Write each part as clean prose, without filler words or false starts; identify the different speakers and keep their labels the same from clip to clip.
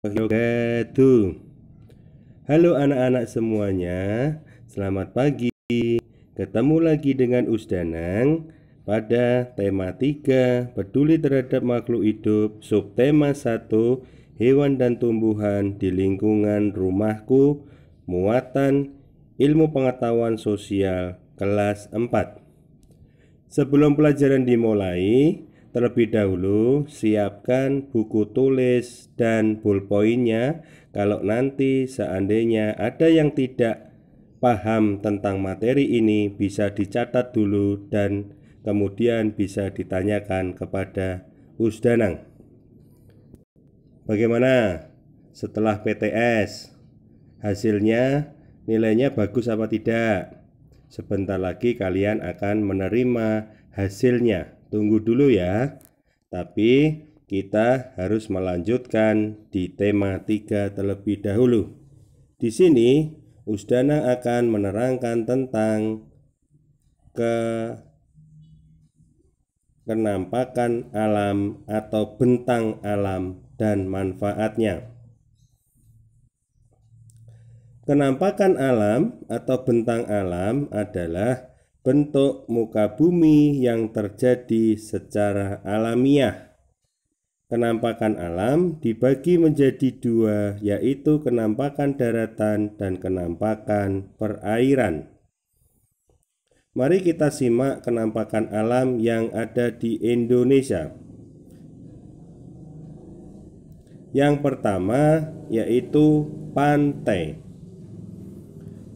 Speaker 1: wabarakatuh. Halo anak-anak semuanya, selamat pagi. Ketemu lagi dengan Usdanang pada tema 3 peduli terhadap makhluk hidup, subtema 1 hewan dan tumbuhan di lingkungan rumahku, muatan ilmu pengetahuan sosial kelas 4. Sebelum pelajaran dimulai, terlebih dahulu siapkan buku tulis dan ballpointnya. Kalau nanti seandainya ada yang tidak paham tentang materi ini, bisa dicatat dulu dan kemudian bisa ditanyakan kepada Usdanang. Bagaimana setelah PTS? Hasilnya nilainya bagus apa tidak? Sebentar lagi kalian akan menerima hasilnya. Tunggu dulu ya. Tapi kita harus melanjutkan di tema 3 terlebih dahulu. Di sini Usdanang akan menerangkan tentang kenampakan alam atau bentang alam dan manfaatnya. Kenampakan alam atau bentang alam adalah bentuk muka bumi yang terjadi secara alamiah. Kenampakan alam dibagi menjadi dua, yaitu kenampakan daratan dan kenampakan perairan. Mari kita simak kenampakan alam yang ada di Indonesia. Yang pertama yaitu pantai.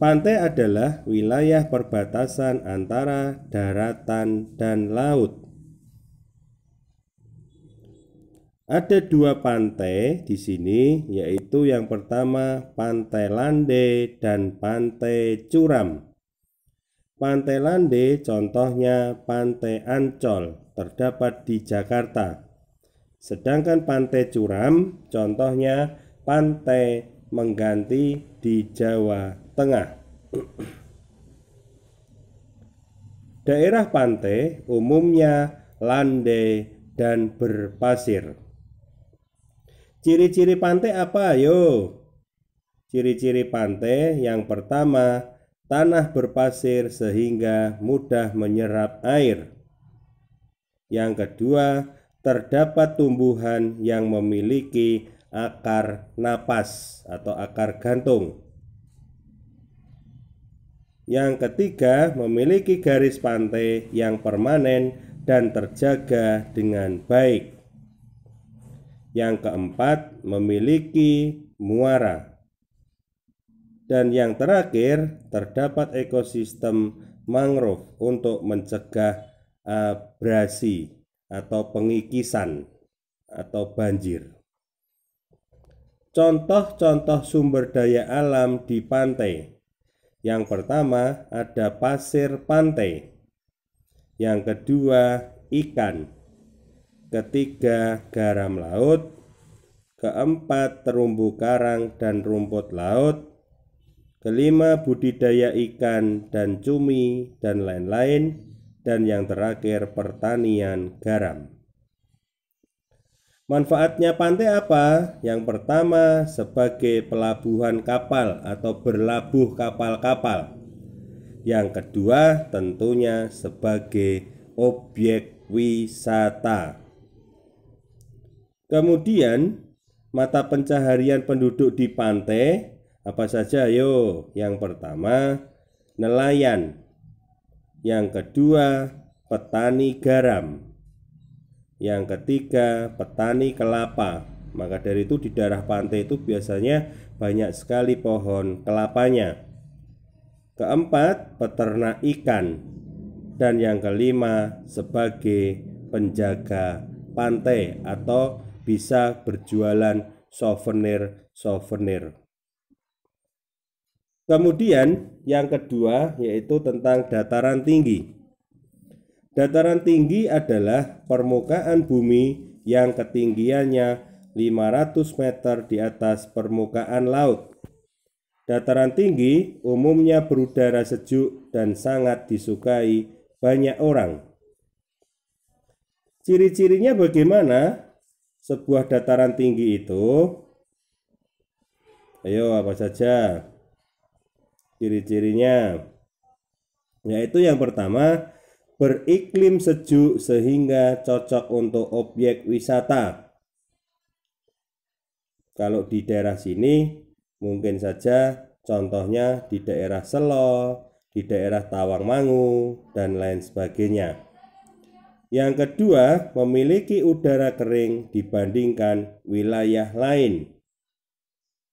Speaker 1: Pantai adalah wilayah perbatasan antara daratan dan laut. Ada dua pantai di sini, yaitu yang pertama Pantai Lande dan Pantai Curam. Pantai Lande contohnya Pantai Ancol, terdapat di Jakarta. Sedangkan Pantai Curam contohnya Pantai Mengganti di Jawa Tengah. Daerah pantai umumnya landai dan berpasir. Ciri-ciri pantai apa? Ayo. Ciri-ciri pantai yang pertama, tanah berpasir sehingga mudah menyerap air. Yang kedua, terdapat tumbuhan yang memiliki akar napas atau akar gantung. Yang ketiga, memiliki garis pantai yang permanen dan terjaga dengan baik. Yang keempat, memiliki muara. Dan yang terakhir, terdapat ekosistem mangrove untuk mencegah abrasi atau pengikisan atau banjir. Contoh-contoh sumber daya alam di pantai. Yang pertama ada pasir pantai. Yang kedua ikan. Ketiga garam laut. Keempat terumbu karang dan rumput laut. Kelima budidaya ikan dan cumi dan lain-lain. Dan yang terakhir pertanian garam. Manfaatnya pantai apa? Yang pertama sebagai pelabuhan kapal atau berlabuh kapal-kapal. Yang kedua tentunya sebagai objek wisata. Kemudian mata pencaharian penduduk di pantai apa saja? Ayo. Yang pertama nelayan. Yang kedua petani garam. Yang ketiga petani kelapa. Maka dari itu di daerah pantai itu biasanya banyak sekali pohon kelapanya. Keempat peternak ikan. Dan yang kelima sebagai penjaga pantai atau bisa berjualan souvenir. Kemudian yang kedua yaitu tentang dataran tinggi. Dataran tinggi adalah permukaan bumi yang ketinggiannya 500 meter di atas permukaan laut. Dataran tinggi umumnya berudara sejuk dan sangat disukai banyak orang. Ciri-cirinya bagaimana? Sebuah dataran tinggi itu Ayo, apa saja ciri-cirinya? Yaitu yang pertama, beriklim sejuk sehingga cocok untuk objek wisata. Kalau di daerah sini mungkin saja contohnya di daerah Selo, di daerah Tawangmangu, dan lain sebagainya. Yang kedua, memiliki udara kering dibandingkan wilayah lain.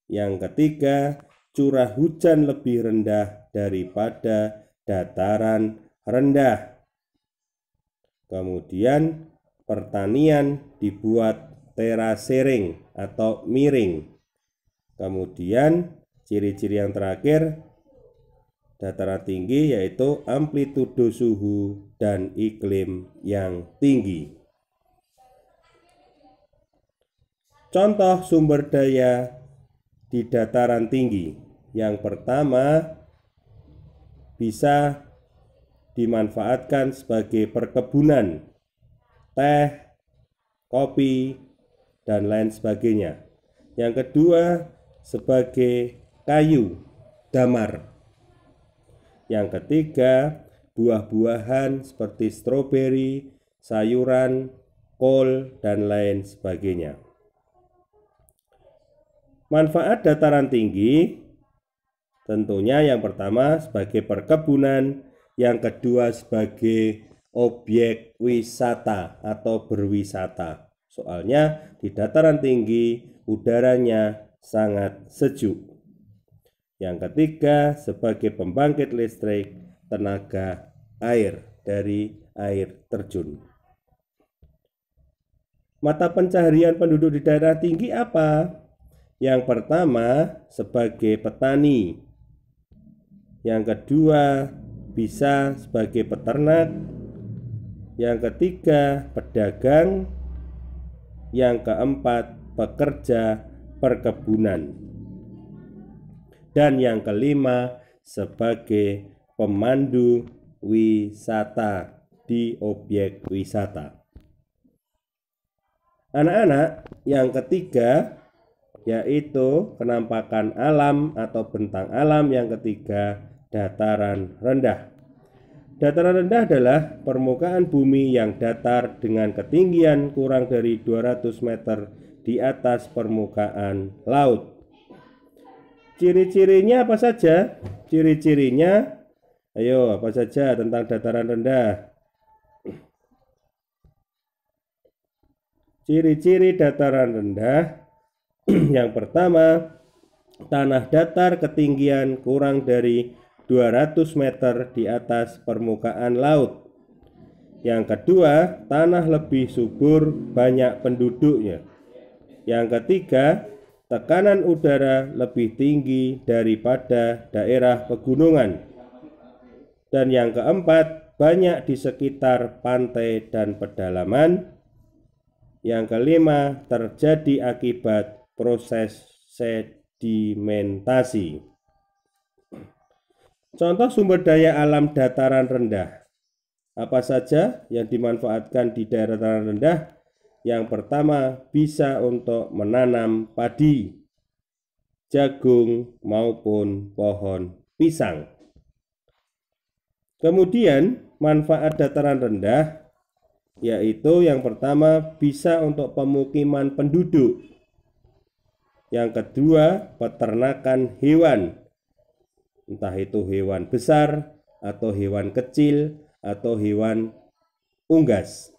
Speaker 1: Yang ketiga, curah hujan lebih rendah daripada dataran rendah. Kemudian, pertanian dibuat terasering atau miring. Kemudian, ciri-ciri yang terakhir, dataran tinggi yaitu amplitudo suhu dan iklim yang tinggi. Contoh sumber daya di dataran tinggi. Yang pertama, bisa dimanfaatkan sebagai perkebunan, teh, kopi, dan lain sebagainya. Yang kedua, sebagai kayu, damar. Yang ketiga, buah-buahan seperti stroberi, sayuran, kol, dan lain sebagainya. Manfaat dataran tinggi tentunya yang pertama sebagai perkebunan, yang kedua sebagai objek wisata atau berwisata. Soalnya di dataran tinggi udaranya sangat sejuk. Yang ketiga sebagai pembangkit listrik tenaga air dari air terjun. Mata pencaharian penduduk di daerah tinggi apa? Yang pertama sebagai petani. Yang kedua bisa sebagai peternak. Yang ketiga pedagang. Yang keempat pekerja perkebunan. Dan yang kelima sebagai pemandu wisata di objek wisata. Anak-anak, yang ketiga yaitu penampakan alam atau bentang alam. Yang ketiga, dataran rendah. Dataran rendah adalah permukaan bumi yang datar dengan ketinggian kurang dari 200 meter di atas permukaan laut. Ciri-cirinya apa saja? Ciri-cirinya, ayo apa saja tentang dataran rendah? Ciri-ciri dataran rendah. Yang pertama, tanah datar ketinggian kurang dari 200 meter di atas permukaan laut. Yang kedua, tanah lebih subur, banyak penduduknya. Yang ketiga, tekanan udara lebih tinggi daripada daerah pegunungan. Dan yang keempat, banyak di sekitar pantai dan pedalaman. Yang kelima, terjadi akibat proses sedimentasi. Contoh sumber daya alam dataran rendah. Apa saja yang dimanfaatkan di daerah dataran rendah? Yang pertama, bisa untuk menanam padi, jagung, maupun pohon pisang. Kemudian, manfaat dataran rendah yaitu yang pertama bisa untuk pemukiman penduduk. Yang kedua, peternakan hewan. Entah itu hewan besar atau hewan kecil atau hewan unggas.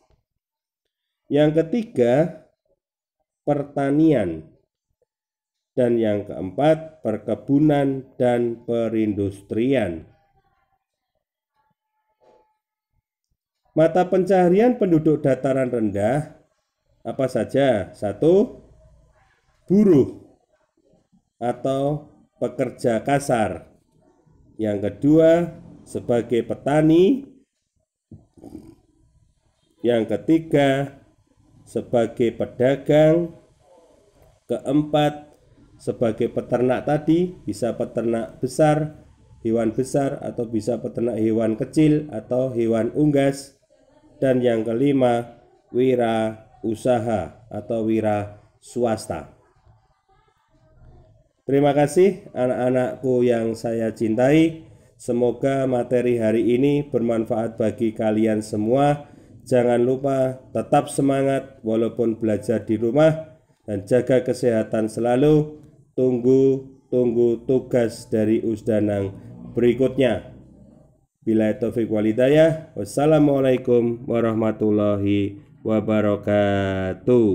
Speaker 1: Yang ketiga, pertanian. Dan yang keempat, perkebunan dan perindustrian. Mata pencaharian penduduk dataran rendah apa saja? Satu, buruh atau pekerja kasar. Yang kedua, sebagai petani. Yang ketiga, sebagai pedagang. Keempat, sebagai peternak tadi, bisa peternak besar, hewan besar, atau bisa peternak hewan kecil atau hewan unggas. Dan yang kelima, wira usaha atau wira swasta. Terima kasih anak-anakku yang saya cintai. Semoga materi hari ini bermanfaat bagi kalian semua. Jangan lupa tetap semangat walaupun belajar di rumah dan jaga kesehatan selalu. Tunggu tugas dari Usdanang berikutnya. Billahi taufiq wal hidayah. Wassalamualaikum warahmatullahi wabarakatuh.